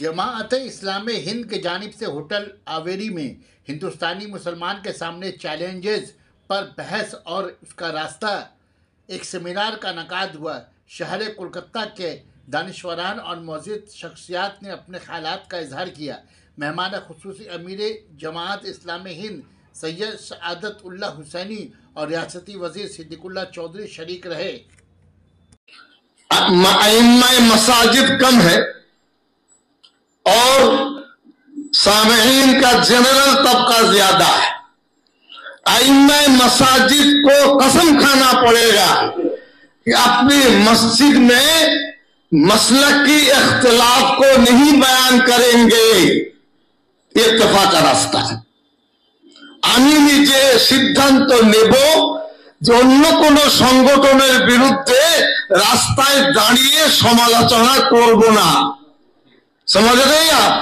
जमात इस्लामी हिंद की जानिब से होटल आवेरी में हिंदुस्तानी मुसलमान के सामने चैलेंजेस पर बहस और उसका रास्ता एक सेमिनार का इनेकाद हुआ। शहर कोलकाता के दानिश्वरान और मौजूद शख्सियात ने अपने ख्यालात का इजहार किया। मेहमान खुसूसी अमीर जमात इस्लामी हिंद सैयद सआदतुल्लाह हुसैनी और रियासती वजीर सिद्दीकुल्लाह चौधरी शरीक रहे। मसाजिद कम है और सामईन का जनरल तबका ज्यादा है। आइम्मा मसाजिद को कसम खाना पड़ेगा कि अपनी मस्जिद में मसलक की इख्तिलाफ को नहीं बयान करेंगे। इत्तेफाक का रास्ता है। আমি নিজে সিদ্ধান্ত নেব যে অন্য কোন সংগঠনের বিরুদ্ধে রাস্তায় দাঁড়িয়ে সমালোচনা করব না। समझ रहे हैं आप?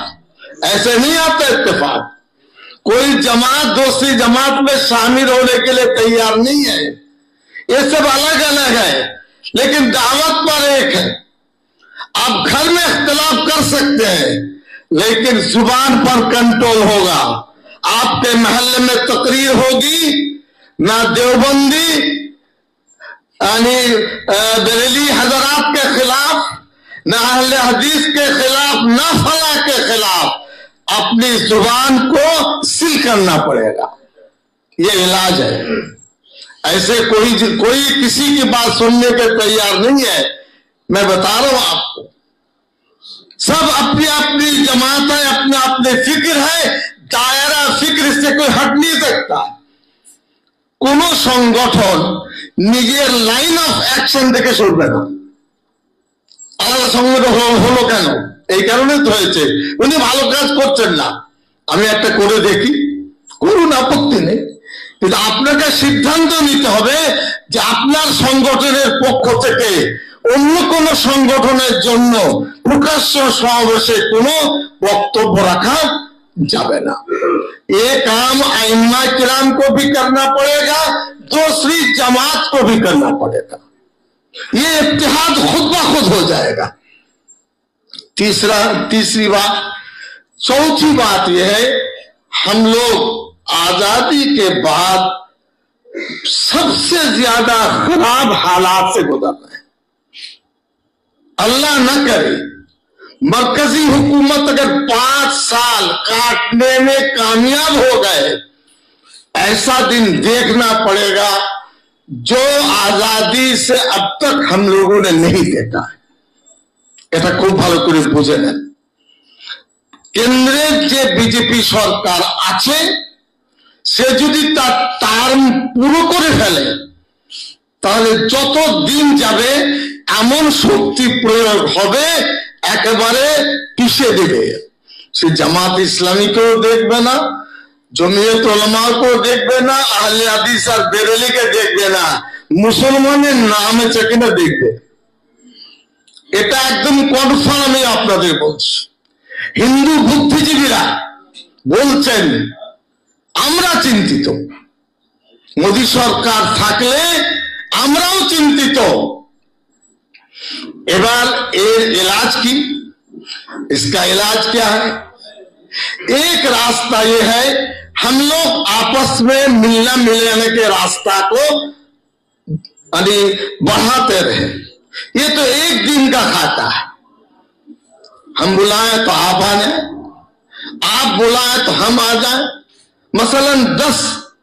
ऐसे नहीं आता इत्तेफाक। कोई जमात दूसरी जमात में शामिल होने के लिए तैयार नहीं है। ये सब अलग अलग है, लेकिन दावत पर एक है। आप घर में इख्तिलाफ कर सकते हैं, लेकिन जुबान पर कंट्रोल होगा। आपके महल्ले में तकरीर होगी, ना देवबंदी यानी बरेली हजरात के खिलाफ, ना अहले हदीस के खिलाफ, ना फला के खिलाफ। अपनी जुबान को सील करना पड़ेगा। ये इलाज है। ऐसे कोई किसी की बात सुनने के तैयार नहीं है। मैं बता रहा हूं आपको, सब अपनी अपनी जमात है, अपने अपने फिक्र है, दायरा फिक्र से कोई हट नहीं सकता। কোনো সংগঠন নিজের লাইন অফ অ্যাকশন দেখে চলবে না। আলাদা সংগঠন হলো কেন? এই কারণে তো হয়েছে, উনি ভালো কাজ করছেন না, আমি একটা করে দেখি, করুন, আপত্তি নেই। কিন্তু আপনাকে সিদ্ধান্ত নিতে হবে যে আপনার সংগঠনের পক্ষ থেকে অন্য কোন সংগঠনের জন্য প্রকাশ্য সমাবেশে কোনো বক্তব্য রাখা जावे ना। ये काम आइम्मा किराम को भी करना पड़ेगा, दूसरी जमात को भी करना पड़ेगा। ये इत्तेहाद खुद ब खुद हो जाएगा। तीसरी बात, चौथी बात यह है, हम लोग आजादी के बाद सबसे ज्यादा खराब हालात से गुजर रहे हैं। अल्लाह न करे मरकजी हुकूमत अगर 5 साल काटने में कामयाब हो गए, ऐसा दिन देखना पड़ेगा जो आजादी से अब तक हम लोगों ने नहीं देखा है। এটা খুব ভালো করে বুঝে নেন। কেন্দ্রের যে বিজেপি সরকার আছে, সে যদি তার টার্ম পুরো করে ফেলে, তাহলে যত দিন যাবে এমন শক্তি প্রয়োগ হবে, একেবারে পিষে দেবে। সে জামাত ইসলামীকেও দেখবে না, জমিয়ত উলামাকেও দেখবে না, আহলে হাদিস আর বেরেলিকে দেখবে না, মুসলমানের নাম আছে কিনা দেখবে। এটা একদম কনফার্ম আমি আপনাদের বলছি। হিন্দু বুদ্ধিজীবীরা বলছেন আমরা চিন্তিত, মোদী সরকার থাকলে আমরাও চিন্তিত। एबार इलाज की, इसका इलाज क्या है? एक रास्ता ये है, हम लोग आपस में मिलना मिलने के रास्ता को बढ़ाते रहे। ये तो एक दिन का खाता है। हम बुलाए तो आप आ जाए, आप बुलाए तो हम आ जाए। मसलन 10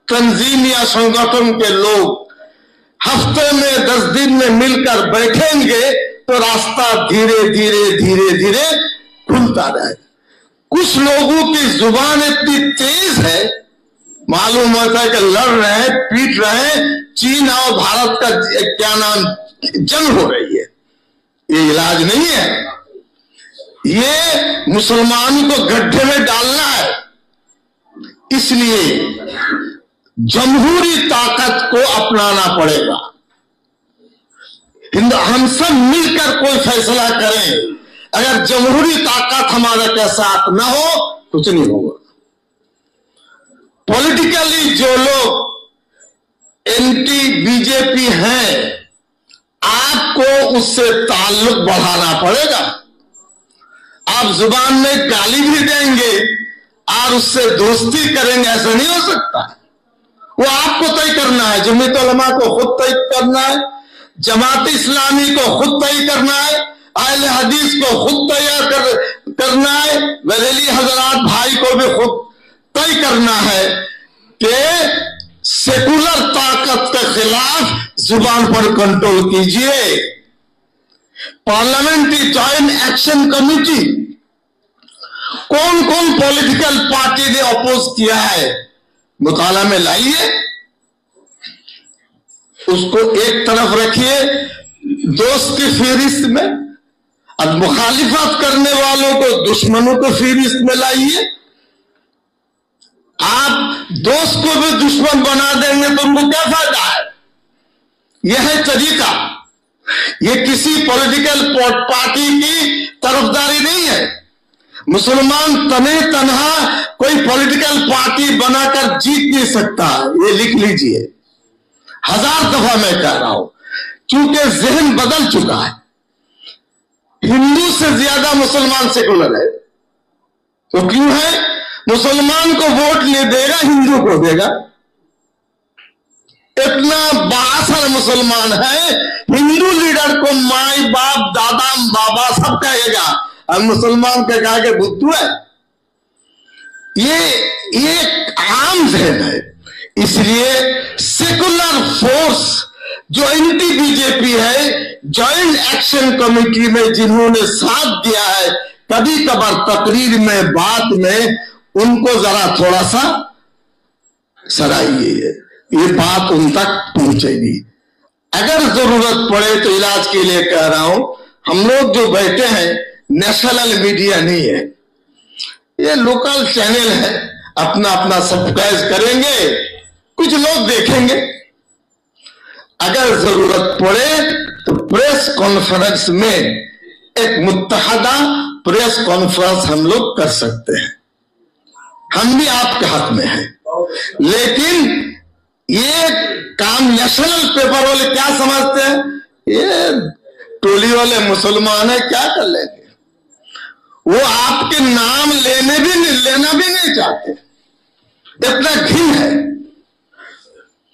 तंजीम या संगठन के लोग हफ्ते में 10 दिन में मिलकर बैठेंगे तो रास्ता धीरे धीरे धीरे धीरे खुलता रहेगा। कुछ लोगों की जुबान इतनी तेज है, मालूम होता है कि लड़ रहे हैं, पीट रहे हैं, चीन और भारत का क्या नाम जंग हो रही है। ये इलाज नहीं है। ये मुसलमान को गड्ढे में डालना है। इसलिए जमहूरी ताकत को अपनाना पड़ेगा। हम सब मिलकर कोई फैसला करें। अगर जमहूरी ताकत हमारे के साथ न हो, कुछ नहीं होगा। पॉलिटिकली जो लोग एंटी बीजेपी हैं, आपको उससे ताल्लुक बढ़ाना पड़ेगा। आप जुबान में गाली भी देंगे और उससे दोस्ती करेंगे, ऐसा नहीं हो सकता। वो आपको तय करना है, जमीयत उलमा को खुद तय करना है, जमात इस्लामी को खुद तय करना है, अहले हदीस को खुद तैयार करना है, बरेली हजरात भाई को भी खुद तय करना है कि सेकुलर ताकत के खिलाफ जुबान पर कंट्रोल कीजिए। पार्लियामेंट्री जॉइंट एक्शन कमेटी कौन कौन पॉलिटिकल पार्टी ने अपोज किया है मुताला में लाइए, उसको एक तरफ रखिए दोस्त की फहरिस्त में, अब मुखालिफत करने वालों को दुश्मनों को फहरिस्त में लाइए। आप दोस्त को भी दुश्मन बना देंगे तो उनको क्या फायदा है? यह है तरीका, यह किसी पॉलिटिकल पार्टी की तरफदारी नहीं है। मुसलमान तने तनहा कोई पॉलिटिकल पार्टी बनाकर जीत नहीं सकता, ये लिख लीजिए। 1000 दफा मैं कह रहा हूं, क्योंकि जहन बदल चुका है। हिंदू से ज्यादा मुसलमान सेकुलर है। तो क्यों है? मुसलमान को वोट नहीं देगा, हिंदू को देगा। इतना बासर मुसलमान है, हिंदू लीडर को माई बाप दादा बाबा सब कहेगा, और मुसलमान के कहा के बुद्धू है। ये एक आम जहन है। इसलिए सेकुलर फोर्स जो एंटी बीजेपी है, जॉइंट एक्शन कमेटी में जिन्होंने साथ दिया है, कभी कभार तकरीर में बात में उनको जरा थोड़ा सा सराहिए, ये बात उन तक पहुंचेगी। अगर जरूरत पड़े तो इलाज के लिए कह रहा हूं, हम लोग जो बैठे हैं नेशनल मीडिया नहीं है, ये लोकल चैनल है, अपना अपना सब्सक्राइब करेंगे, कुछ लोग देखेंगे। अगर जरूरत पड़े तो प्रेस कॉन्फ्रेंस में एक मुत्तहदा प्रेस कॉन्फ्रेंस हम लोग कर सकते हैं, हम भी आपके हक में हैं। लेकिन ये काम नेशनल पेपर वाले क्या समझते हैं, ये टोली वाले मुसलमान है, क्या कर लेंगे? वो आपके नाम लेना भी नहीं चाहते, इतना घिन है।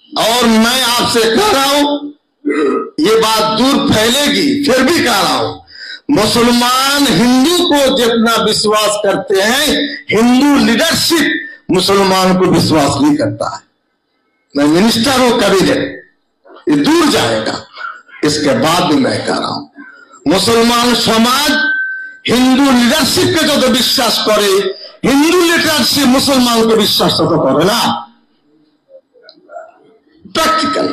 और मैं आपसे कह रहा हूं, ये बात दूर फैलेगी, फिर भी कह रहा हूं, मुसलमान हिंदू को जितना विश्वास करते हैं, हिंदू लीडरशिप मुसलमान को विश्वास नहीं करता है। मैं मिनिस्टर हूं, कभी ये दूर जाएगा। इसके बाद भी मैं कह रहा हूं, मुसलमान समाज हिंदू लीडरशिप के जो विश्वास करे, हिंदू लीडरशिप मुसलमान को विश्वास तो करे ना, প্র্যাকটিক্যাল।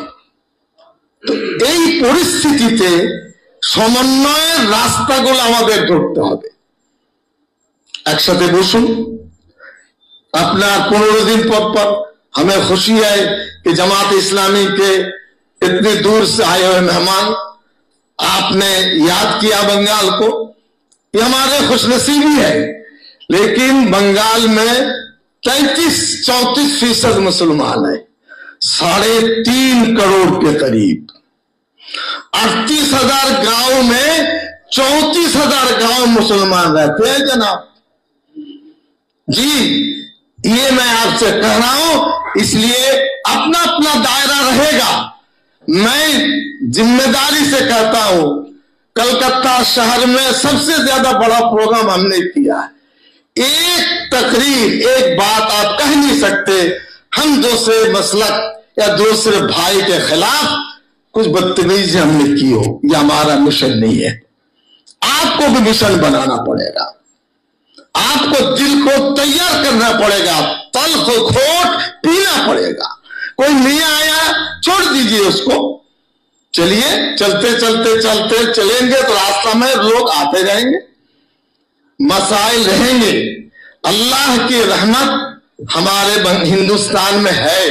তো এই পরিস্থিতিতে সমন্বয়ের রাস্তাগুলো আমাদের ধরতে হবে। একসাথে বসুন। আপনার 15 दिन पर हमें खुशी है कि जमात इस्लामी के इतनी दूर से आए हुए मेहमान आपने याद किया बंगाल को, ये हमारे खुशनसीबी है। लेकिन बंगाल में 33-34% मुसलमान है, 3.5 करोड़ के करीब। 38,000 गांव में 34,000 गांव मुसलमान रहते हैं जनाब जी। ये मैं आपसे कह रहा हूं, इसलिए अपना अपना दायरा रहेगा। मैं जिम्मेदारी से कहता हूं, कलकत्ता शहर में सबसे ज्यादा बड़ा प्रोग्राम हमने किया है। एक तकरीर, एक बात आप कह नहीं सकते, हम दूसरे मसलक या दूसरे भाई के खिलाफ कुछ बदतमीजी हमने की हो, यह हमारा मिशन नहीं है। आपको भी मिशन बनाना पड़ेगा, आपको दिल को तैयार करना पड़ेगा, तल्ख खोट पीना पड़ेगा। कोई नहीं आया, छोड़ दीजिए उसको, चलिए। चलते चलते चलते चलेंगे तो रास्ता में लोग आते रहेंगे, मसाइल रहेंगे। अल्लाह की रहमत हमारे हिंदुस्तान में है।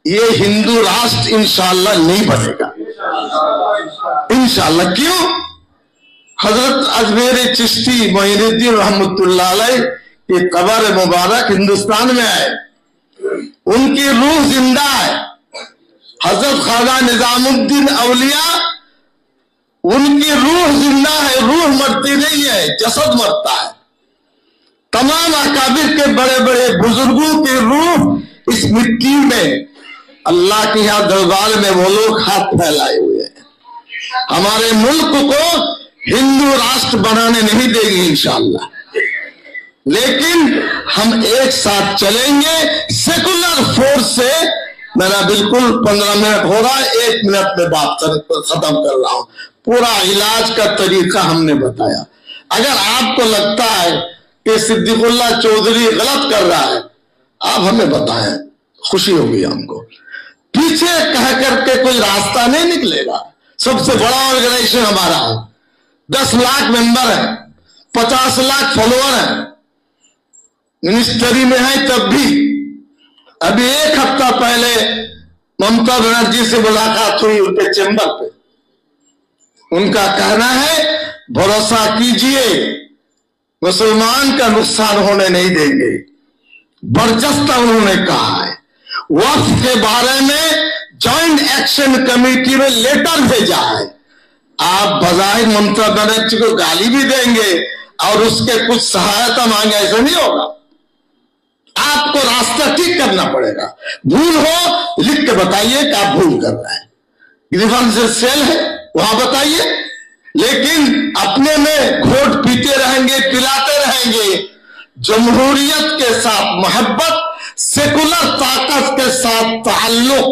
ये हिंदू राष्ट्र इंशाअल्लाह नहीं बनेगा, इंशाअल्लाह। क्यों? हजरत अजमेर चिश्ती मोइनुद्दीन रहमतुल्लाह अलैह की कब्र मुबारक हिंदुस्तान में है, उनकी रूह जिंदा है। हजरत ख्वाजा निजामुद्दीन औलिया उनकी रूह जिंदा है, रूह मरती नहीं है, जसद मरता है। तमाम अकाबिर के बड़े बड़े बुजुर्गों की रूह इस मिट्टी में अल्लाह के यहाँ दरबार में वो लोग हाथ फैलाए हुए हैं। हमारे मुल्क को हिंदू राष्ट्र बनाने नहीं देगी इंशाअल्लाह, लेकिन हम एक साथ चलेंगे सेकुलर फोर्स से। मेरा बिल्कुल 15 मिनट हो रहा है, 1 मिनट में बात खत्म कर रहा हूं। पूरा इलाज का तरीका हमने बताया। अगर आपको लगता है कि सिद्दीकुल्लाह चौधरी गलत कर रहा है, आप हमें बताएं, खुशी होगी हमको। पीछे कह करके कोई रास्ता नहीं निकलेगा। सबसे बड़ा ऑर्गेनाइजेशन हमारा है, 10 लाख मेंबर है, 50 लाख फॉलोअर है, मिनिस्ट्री में है। तब भी अभी 1 हफ्ता पहले ममता बनर्जी से मुलाकात हुई उनके चैम्बर पे। उनका कहना है भरोसा कीजिए, मुसलमान का नुकसान होने नहीं देंगे। बर्जस्त उन्होंने कहा है। वक्फ के बारे में जॉइंट एक्शन कमेटी में लेटर भेजा है। आप बजाय ममता बनर्जी को गाली भी देंगे और उसके कुछ सहायता मांगे, ऐसा नहीं होगा। आपको रास्ता ठीक करना पड़ेगा। भूल हो लिख के बताइए कि आप भूल कर रहे हैं। ग्रीवेंस सेल है, वहां बताइए। लेकिन अपने में घोट पीते रहेंगे, पिलाते रहेंगे। जमहूरियत के साथ मोहब्बत, सेकुलर ताकत के साथ ताल्लुक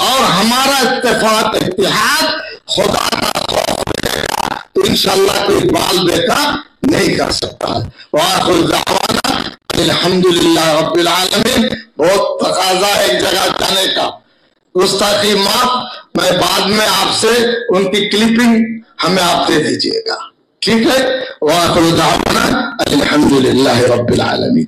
और हमारा इत्तेफाक इत्तेहाद खुदा का खौफ रहेगा तो इंशाअल्लाह कोई बाल बेटा नहीं कर सकता। अल्हम्दुलिल्लाह रब्बिल आलमीन। बहुत तकाजा है एक जगह जाने का, गुस्ताखी माफ। मैं बाद में आपसे उनकी क्लिपिंग हमें आप दे दीजिएगा, ठीक है। वाखिर दावाना अल्हम्दुलिल्लाह रब्बिल आलमीन।